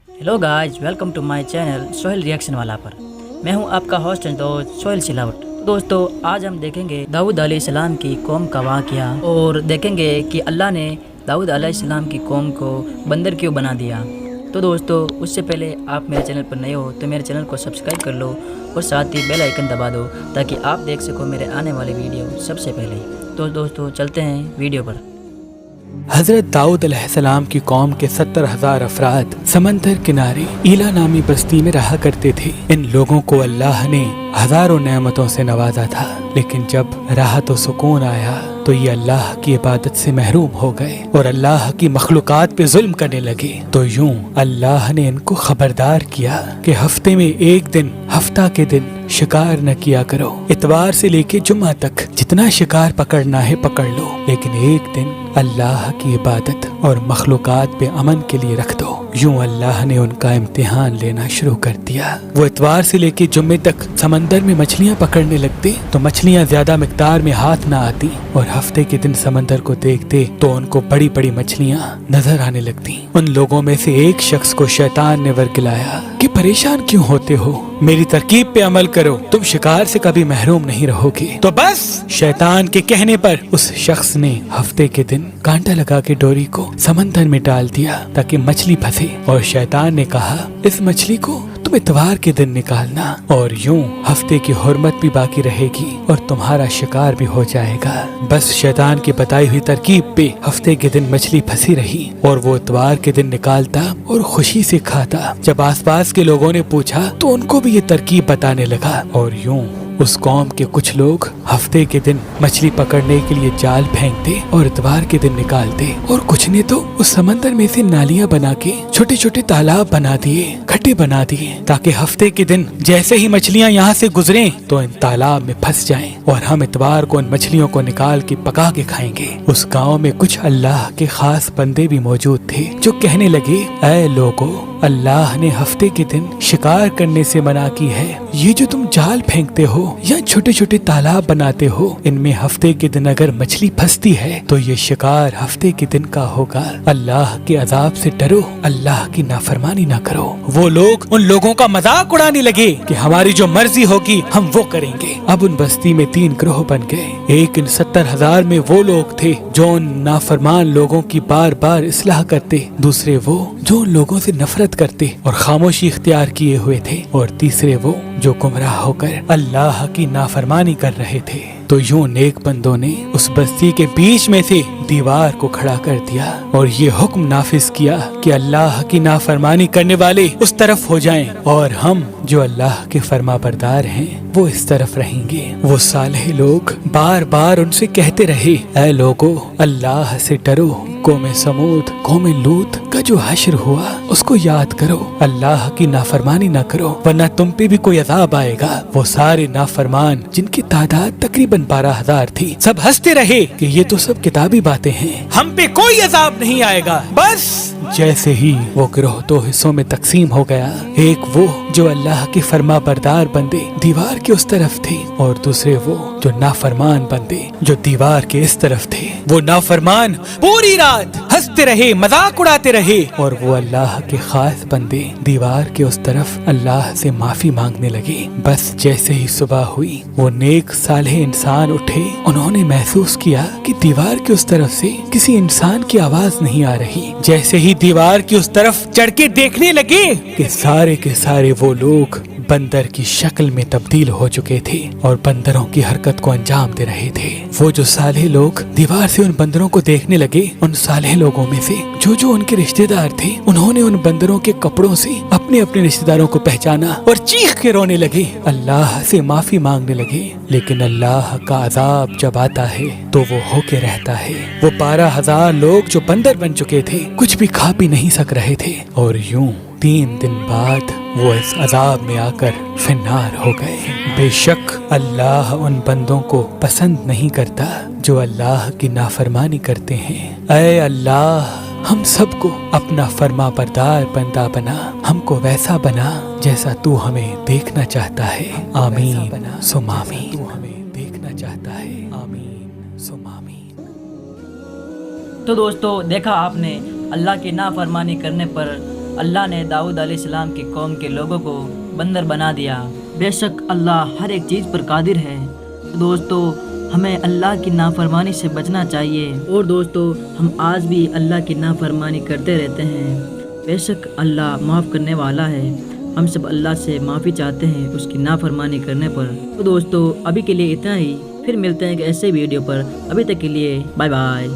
Hello guys, welcome to my channel Sohail reaction वाला पर। मैं हूं आपका होस्ट एंड दोस्त सोहेल सिलावट। दोस्तों, आज हम देखेंगे दाऊद अलैहिस्सलाम की कौम का वाक़या और देखेंगे कि अल्लाह ने दाऊद अलैहिस्सलाम की कौम को बंदर क्यों बना दिया। तो दोस्तों, उससे पहले आप मेरे चैनल पर नए हो तो मेरे चैनल को सब्सक्राइब कर लो और साथ ही बेल आइकन दबा दो ताकि आप देख सको मेरे आने वाले वीडियो सबसे पहले। तो दोस्तों, चलते हैं वीडियो पर। हजरत दाऊद अलैहिस्सलाम की कौम के 70,000 अफराद समंदर किनारे ईला नामी बस्ती में रहा करते थे। इन लोगों को अल्लाह ने हजारों नेमतों से नवाजा था, लेकिन जब राहत और सुकून आया तो ये अल्लाह की इबादत से महरूम हो गए और अल्लाह की मखलूकात पे जुल्म करने लगे। तो यूं अल्लाह ने इनको खबरदार किया कि हफ्ते में एक दिन, हफ्ता के दिन शिकार न किया करो। इतवार से लेके जुम्मा तक जितना शिकार पकड़ना है पकड़ लो, लेकिन एक दिन अल्लाह की इबादत और मखलूकात पे अमन के लिए रख दो। यूं अल्लाह ने उनका इम्तिहान लेना शुरू कर दिया। वो इतवार से लेके जुम्मे तक समंदर में मछलियां पकड़ने लगते तो मछलियां ज्यादा मिकदार में हाथ न आती, और हफ्ते के दिन समंदर को देखते तो उनको बड़ी बड़ी मछलियां नजर आने लगती। उन लोगों में से एक शख्स को शैतान ने वर्गिलाया कि परेशान क्यों होते हो, मेरी तरकीब पे अमल करो, तुम शिकार से कभी महरूम नहीं रहोगे। तो बस शैतान के कहने पर उस शख्स ने हफ्ते के दिन कांटा लगा के डोरी को समंदर में डाल दिया ताकि मछली फंसे, और शैतान ने कहा इस मछली को तुम इतवार के दिन निकालना, और यूं हफ्ते की हुर्मत भी बाकी रहेगी और तुम्हारा शिकार भी हो जाएगा। बस शैतान की बताई हुई तरकीब पे हफ्ते के दिन मछली फंसी रही और वो इतवार के दिन निकालता और खुशी से खाता। जब आसपास के लोगों ने पूछा तो उनको भी ये तरकीब बताने लगा, और यूं उस कौम के कुछ लोग हफ्ते के दिन मछली पकड़ने के लिए जाल फेंकते और इतवार के दिन निकालते, और कुछ ने तो उस समंदर में से नालियां बना के छोटे छोटे तालाब बना दिए, खड्डे बना दिए, ताकि हफ्ते के दिन जैसे ही मछलियां यहाँ से गुजरें तो इन तालाब में फंस जाएं और हम इतवार को उन मछलियों को निकाल के पका के खाएंगे। उस गाँव में कुछ अल्लाह के खास बंदे भी मौजूद थे जो कहने लगे, ऐ लोगों, अल्लाह ने हफ्ते के दिन शिकार करने से मना की है। ये जो तुम जाल फेंकते हो या छोटे छोटे तालाब बनाते हो, इनमें हफ्ते के दिन अगर मछली फंसती है तो ये शिकार हफ्ते के दिन का होगा। अल्लाह के अजाब से डरो, अल्लाह की नाफरमानी ना करो। वो लोग उन लोगों का मजाक उड़ाने लगे कि हमारी जो मर्जी होगी हम वो करेंगे। अब उन बस्ती में 3 ग्रोह बन गए। एक इन 70,000 में वो लोग थे जो उन नाफरमान लोगों की बार बार इस्लाह करते, दूसरे वो जो उन लोगों से नफरत करते और खामोशी इख्तियार किए हुए थे, और तीसरे वो जो गुमराह होकर अल्लाह की नाफरमानी कर रहे थे। तो यूं नेक बंदों ने उस बस्ती के बीच में से दीवार को खड़ा कर दिया और ये हुक्म नाफिज किया कि अल्लाह की नाफरमानी करने वाले उस तरफ हो जाएं और हम जो अल्लाह के फरमाबरदार हैं वो इस तरफ रहेंगे। वो सालेह लोग बार बार उनसे कहते रहे, ऐ लोगो, अल्लाह से डरो, कौम समूद, कौम लूत का जो हश्र हुआ उसको याद करो, अल्लाह की नाफरमानी ना करो वरना तुम पे भी कोई अजाब आएगा। वो सारे नाफरमान जिनकी तादाद तकरीबन 12,000 थी, सब हंसते रहे कि ये तो सब किताबी बातें हैं, हम पे कोई अजाब नहीं आएगा। बस जैसे ही वो गिरोह 2 हिस्सों में तकसीम हो गया, एक वो जो अल्लाह के फरमा बरदार बंदे दीवार के उस तरफ थे और दूसरे वो जो नाफरमान बंदे जो दीवार के इस तरफ थे। वो नाफरमान पूरी रात हंसते रहे, मजाक उड़ाते रहे, और वो अल्लाह के खास बंदे दीवार के उस तरफ अल्लाह से माफी मांगने लगे। बस जैसे ही सुबह हुई, वो नेक सालेह इंसान उठे। उन्होंने महसूस किया कि दीवार के उस तरफ से किसी इंसान की आवाज नहीं आ रही। जैसे ही दीवार की उस तरफ चढ़ के देखने लगे कि सारे के सारे वो लोग बंदर की शक्ल में तब्दील हो चुके थे और बंदरों की हरकत को अंजाम दे रहे थे। वो जो सालेह लोग दीवार से उन बंदरों को देखने लगे, उन सालेह लोगों में से जो जो उनके रिश्तेदार थे, उन्होंने उन बंदरों के कपड़ों से अपने अपने रिश्तेदारों को पहचाना और चीख के रोने लगे, अल्लाह से माफी मांगने लगे। लेकिन अल्लाह का अजाब जब आता है तो वो होके रहता है। वो 12,000 लोग जो बंदर बन चुके थे कुछ भी खा पी नहीं सक रहे थे, और यूं 3 दिन बाद वो इस अजाब में आकर फिन्नार हो गए। बेशक अल्लाह उन बंदों को पसंद नहीं करता जो अल्लाह की नाफरमानी करते हैं। ऐ अल्लाह, हम सबको अपना फरमा बरदार बंदा बना, हमको वैसा बना जैसा तू हमें देखना चाहता है। आमीन सुम आमीन। तू हमें देखना चाहता है। आमीन सुम आमीन। तो दोस्तों, देखा आपने, अल्लाह की नाफरमानी करने पर اللہ نے داؤد علیہ السلام کی قوم کے لوگوں کو بندر بنا دیا۔ بے شک اللہ ہر ایک چیز پر قادر ہے۔ دوستو ہمیں اللہ کی نافرمانی سے بچنا چاہیے، اور دوستو ہم آج بھی اللہ کی نافرمانی کرتے رہتے ہیں۔ بے شک اللہ معاف کرنے والا ہے۔ ہم سب اللہ سے معافی چاہتے ہیں اس کی نافرمانی کرنے پر۔ تو دوستو ابھی کے لیے اتنا ہی، پھر ملتے ہیں ایک ایسے ویڈیو پر۔ ابھی تک کے لیے بائے بائے۔